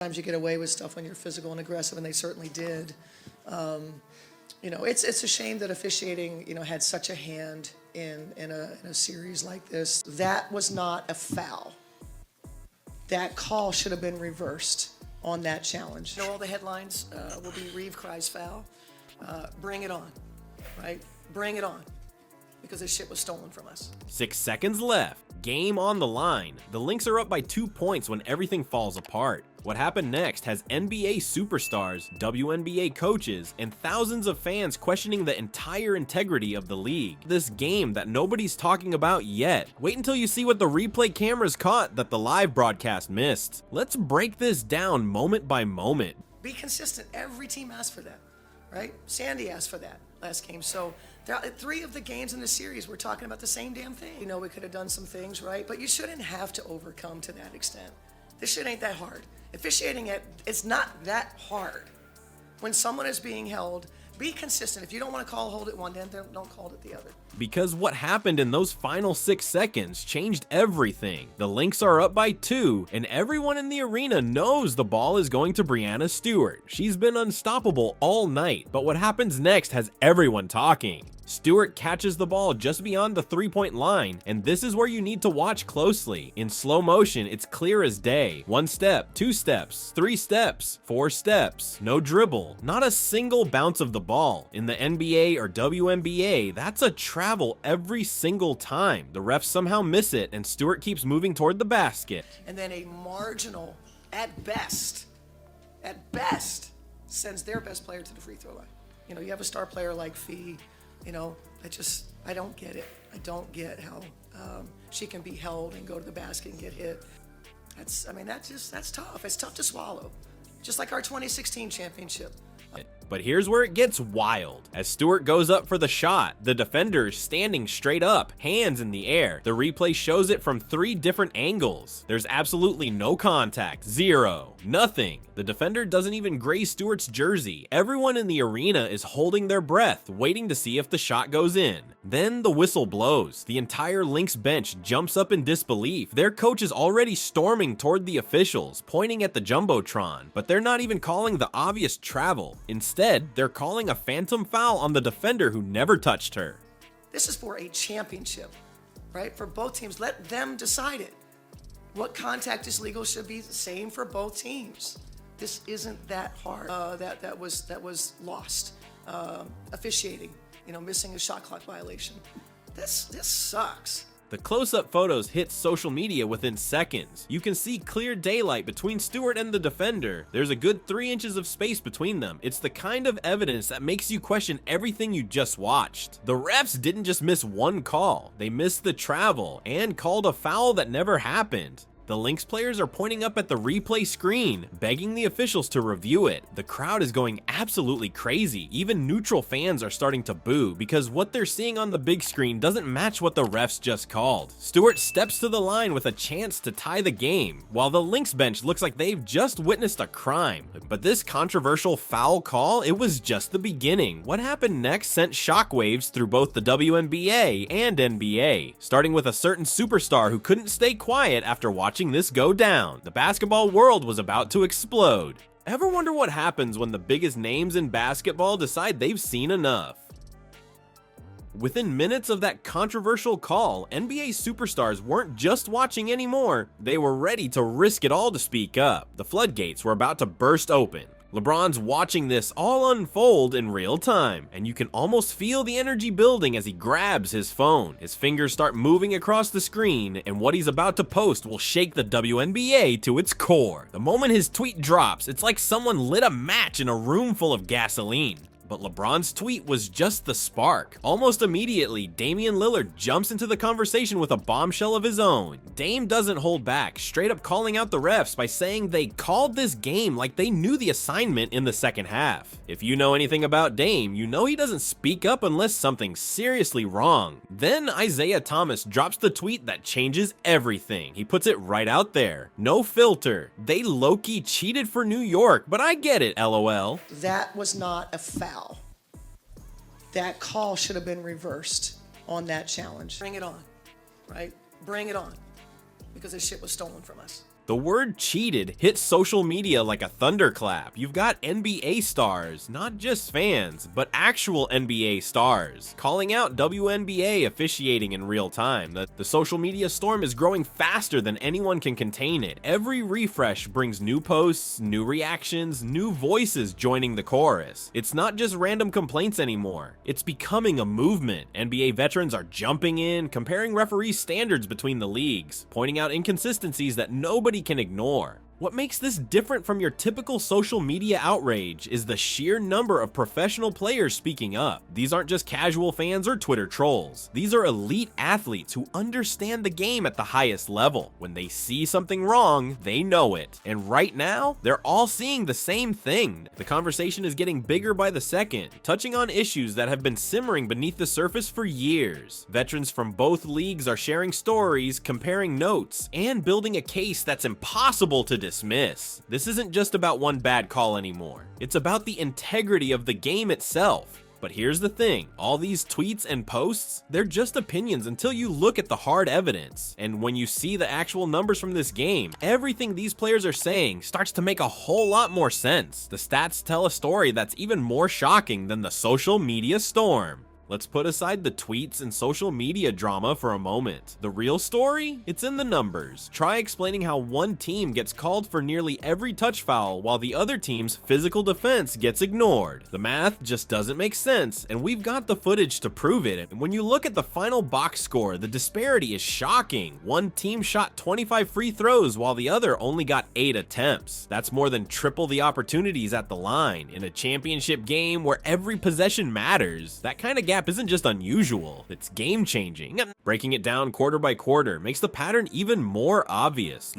Sometimes you get away with stuff when you're physical and aggressive, and they certainly did. It's a shame that officiating, had such a hand in a series like this. That was not a foul. That call should have been reversed on that challenge. All the headlines will be Reeve cries foul. Bring it on, right? Bring it on, because this shit was stolen from us. 6 seconds left. Game on the line. The Lynx are up by 2 points when everything falls apart. What happened next has NBA superstars, WNBA coaches, and thousands of fans questioning the entire integrity of the league. This game that nobody's talking about yet. Wait until you see what the replay cameras caught that the live broadcast missed. Let's break this down moment by moment. Be consistent. Every team asked for that, right? Sandy asked for that last game. So there are 3 of the games in the series, we're talking about the same damn thing. We could have done some things, right? But you shouldn't have to overcome to that extent. This shit ain't that hard. Officiating it's not that hard. When someone is being held, be consistent. If you don't want to hold it one end, then don't call it the other. Because what happened in those final 6 seconds changed everything. The Lynx are up by 2, and everyone in the arena knows the ball is going to Breanna Stewart. She's been unstoppable all night, but what happens next has everyone talking. Stewart catches the ball just beyond the 3-point line, and this is where you need to watch closely. In slow motion, it's clear as day. 1 step, 2 steps, 3 steps, 4 steps, no dribble, not a single bounce of the ball. In the NBA or WNBA, that's a travel every single time. The refs somehow miss it, and Stewart keeps moving toward the basket. And then a marginal, at best, sends their best player to the free throw line. You have a star player like Fee. I don't get it. I don't get how she can be held and go to the basket and get hit. That's tough. It's tough to swallow. Just like our 2016 championship. But here's where it gets wild. As Stewart goes up for the shot, the defender is standing straight up, hands in the air. The replay shows it from 3 different angles. There's absolutely no contact, 0, nothing. The defender doesn't even graze Stewart's jersey. Everyone in the arena is holding their breath, waiting to see if the shot goes in. Then the whistle blows. The entire Lynx bench jumps up in disbelief. Their coach is already storming toward the officials, pointing at the Jumbotron, but they're not even calling the obvious travel. Instead, they're calling a phantom foul on the defender who never touched her. This is for a championship, right? For both teams, let them decide it. What contact is legal should be the same for both teams. This isn't that hard. That was lost. Officiating, missing a shot clock violation. This sucks. The close-up photos hit social media within seconds. You can see clear daylight between Stewart and the defender. There's a good 3 inches of space between them. It's the kind of evidence that makes you question everything you just watched. The refs didn't just miss one call. They missed the travel and called a foul that never happened. The Lynx players are pointing up at the replay screen, begging the officials to review it. The crowd is going absolutely crazy. Even neutral fans are starting to boo because what they're seeing on the big screen doesn't match what the refs just called. Stewart steps to the line with a chance to tie the game, while the Lynx bench looks like they've just witnessed a crime. But this controversial foul call, it was just the beginning. What happened next sent shockwaves through both the WNBA and NBA, starting with a certain superstar who couldn't stay quiet after watching this go down. The basketball world was about to explode. Ever wonder what happens when the biggest names in basketball decide they've seen enough? Within minutes of that controversial call, NBA superstars weren't just watching anymore, they were ready to risk it all to speak up. The floodgates were about to burst open. LeBron's watching this all unfold in real time, and you can almost feel the energy building as he grabs his phone. His fingers start moving across the screen, and what he's about to post will shake the WNBA to its core. The moment his tweet drops, it's like someone lit a match in a room full of gasoline. But LeBron's tweet was just the spark. Almost immediately, Damian Lillard jumps into the conversation with a bombshell of his own. Dame doesn't hold back, straight up calling out the refs by saying they called this game like they knew the assignment in the second half. If you know anything about Dame, you know he doesn't speak up unless something's seriously wrong. Then Isaiah Thomas drops the tweet that changes everything. He puts it right out there. No filter. They low-key cheated for New York, but I get it, LOL. That was not a foul. That call should have been reversed on that challenge. Bring it on, right? Bring it on, because this shit was stolen from us. The word cheated hit social media like a thunderclap. You've got NBA stars, not just fans, but actual NBA stars, calling out WNBA officiating in real time. The social media storm is growing faster than anyone can contain it. Every refresh brings new posts, new reactions, new voices joining the chorus. It's not just random complaints anymore. It's becoming a movement. NBA veterans are jumping in, comparing referee standards between the leagues, pointing out inconsistencies that nobody can ignore. What makes this different from your typical social media outrage is the sheer number of professional players speaking up. These aren't just casual fans or Twitter trolls. These are elite athletes who understand the game at the highest level. When they see something wrong, they know it. And right now, they're all seeing the same thing. The conversation is getting bigger by the second, touching on issues that have been simmering beneath the surface for years. Veterans from both leagues are sharing stories, comparing notes, and building a case that's impossible to dismiss. This isn't just about one bad call anymore. It's about the integrity of the game itself. But here's the thing, all these tweets and posts, they're just opinions until you look at the hard evidence. And when you see the actual numbers from this game, everything these players are saying starts to make a whole lot more sense. The stats tell a story that's even more shocking than the social media storm. Let's put aside the tweets and social media drama for a moment. The real story? It's in the numbers. Try explaining how one team gets called for nearly every touch foul while the other team's physical defense gets ignored. The math just doesn't make sense, and we've got the footage to prove it. And when you look at the final box score, the disparity is shocking. One team shot 25 free throws while the other only got 8 attempts. That's more than triple the opportunities at the line. In a championship game where every possession matters, that kind of gap isn't just unusual, it's game-changing. Breaking it down quarter by quarter makes the pattern even more obvious.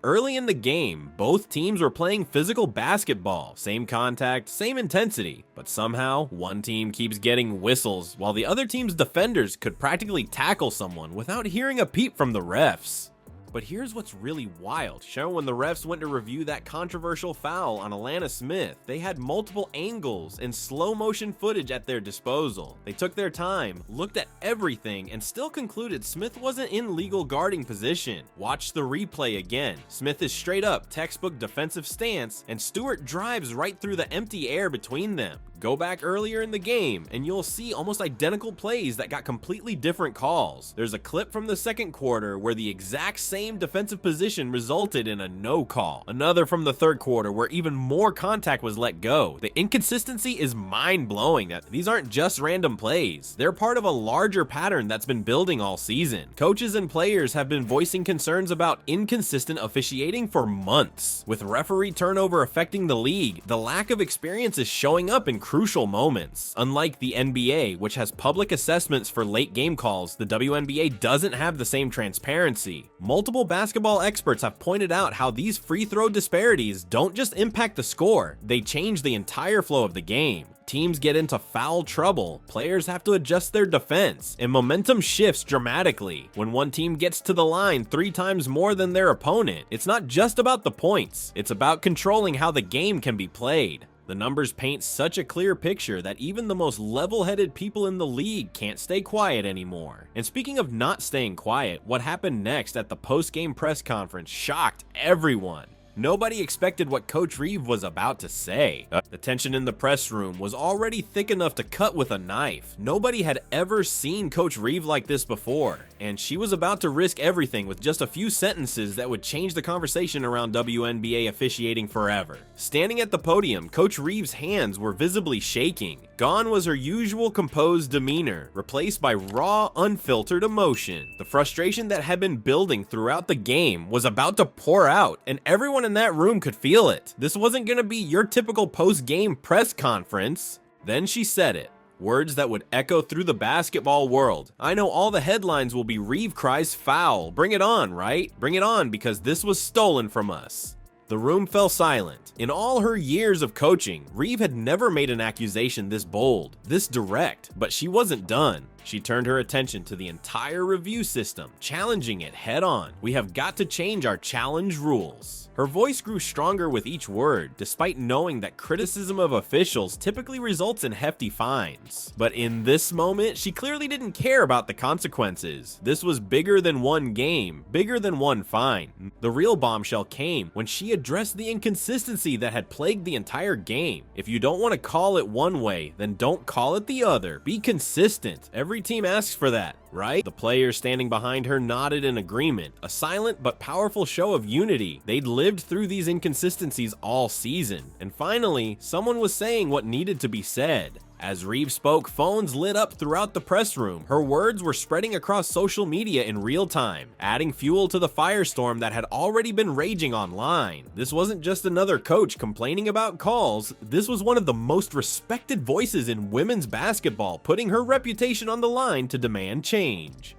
Early in the game, both teams were playing physical basketball, same contact, same intensity, but somehow one team keeps getting whistles while the other team's defenders could practically tackle someone without hearing a peep from the refs. But here's what's really wild. When the refs went to review that controversial foul on Alana Smith, they had multiple angles and slow motion footage at their disposal. They took their time, looked at everything, and still concluded Smith wasn't in legal guarding position. Watch the replay again. Smith is straight up, textbook defensive stance, and Stewart drives right through the empty air between them. Go back earlier in the game and you'll see almost identical plays that got completely different calls. There's a clip from the second quarter where the exact same defensive position resulted in a no call. Another from the third quarter where even more contact was let go. The inconsistency is mind-blowing. That these aren't just random plays. They're part of a larger pattern that's been building all season. Coaches and players have been voicing concerns about inconsistent officiating for months. With referee turnover affecting the league, the lack of experience is showing up in crucial moments. Unlike the NBA, which has public assessments for late game calls, the WNBA doesn't have the same transparency. Multiple basketball experts have pointed out how these free throw disparities don't just impact the score, they change the entire flow of the game. Teams get into foul trouble, players have to adjust their defense, and momentum shifts dramatically. When one team gets to the line 3 times more than their opponent, it's not just about the points, it's about controlling how the game can be played. The numbers paint such a clear picture that even the most level-headed people in the league can't stay quiet anymore. And speaking of not staying quiet, what happened next at the post-game press conference shocked everyone. Nobody expected what Coach Reeve was about to say. The tension in the press room was already thick enough to cut with a knife. Nobody had ever seen Coach Reeve like this before, and she was about to risk everything with just a few sentences that would change the conversation around WNBA officiating forever. Standing at the podium, Coach Reeve's hands were visibly shaking. Gone was her usual composed demeanor, replaced by raw, unfiltered emotion. The frustration that had been building throughout the game was about to pour out, and everyone in that room could feel it. This wasn't gonna be your typical post-game press conference. Then she said it. Words that would echo through the basketball world. I know all the headlines will be Reeve cries foul. Bring it on, right? Bring it on, because this was stolen from us. The room fell silent. In all her years of coaching, Reeve had never made an accusation this bold, this direct, but she wasn't done. She turned her attention to the entire review system, challenging it head-on. "We have got to change our challenge rules." Her voice grew stronger with each word, despite knowing that criticism of officials typically results in hefty fines. But in this moment, she clearly didn't care about the consequences. This was bigger than one game, bigger than one fine. The real bombshell came when she addressed the inconsistency that had plagued the entire game. If you don't want to call it one way, then don't call it the other. Be consistent. Every team asks for that, right? The players standing behind her nodded in agreement, a silent but powerful show of unity. They'd lived through these inconsistencies all season. And finally, someone was saying what needed to be said. As Reeve spoke, phones lit up throughout the press room. Her words were spreading across social media in real time, adding fuel to the firestorm that had already been raging online. This wasn't just another coach complaining about calls. This was one of the most respected voices in women's basketball, putting her reputation on the line to demand change.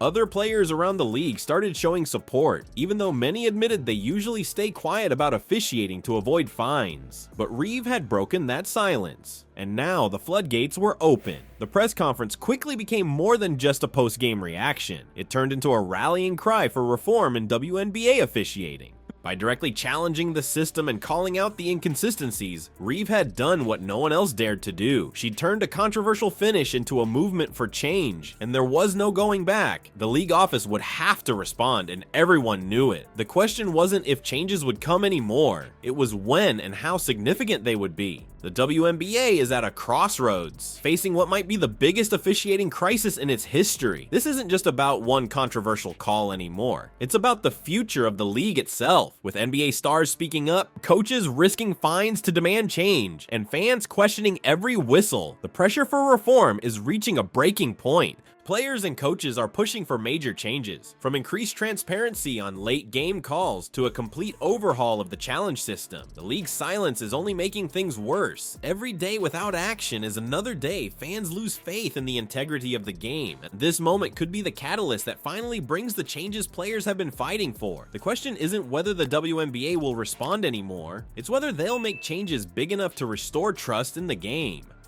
Other players around the league started showing support, even though many admitted they usually stay quiet about officiating to avoid fines. But Reeve had broken that silence, and now the floodgates were open. The press conference quickly became more than just a post-game reaction. It turned into a rallying cry for reform in WNBA officiating. By directly challenging the system and calling out the inconsistencies, Reeve had done what no one else dared to do. She turned a controversial finish into a movement for change, and there was no going back. The league office would have to respond, and everyone knew it. The question wasn't if changes would come anymore, it was when and how significant they would be. The WNBA is at a crossroads, facing what might be the biggest officiating crisis in its history. This isn't just about one controversial call anymore. It's about the future of the league itself, with NBA stars speaking up, coaches risking fines to demand change, and fans questioning every whistle. The pressure for reform is reaching a breaking point. Players and coaches are pushing for major changes, from increased transparency on late game calls to a complete overhaul of the challenge system. The league's silence is only making things worse. Every day without action is another day fans lose faith in the integrity of the game. This moment could be the catalyst that finally brings the changes players have been fighting for. The question isn't whether the WNBA will respond anymore, it's whether they'll make changes big enough to restore trust in the game.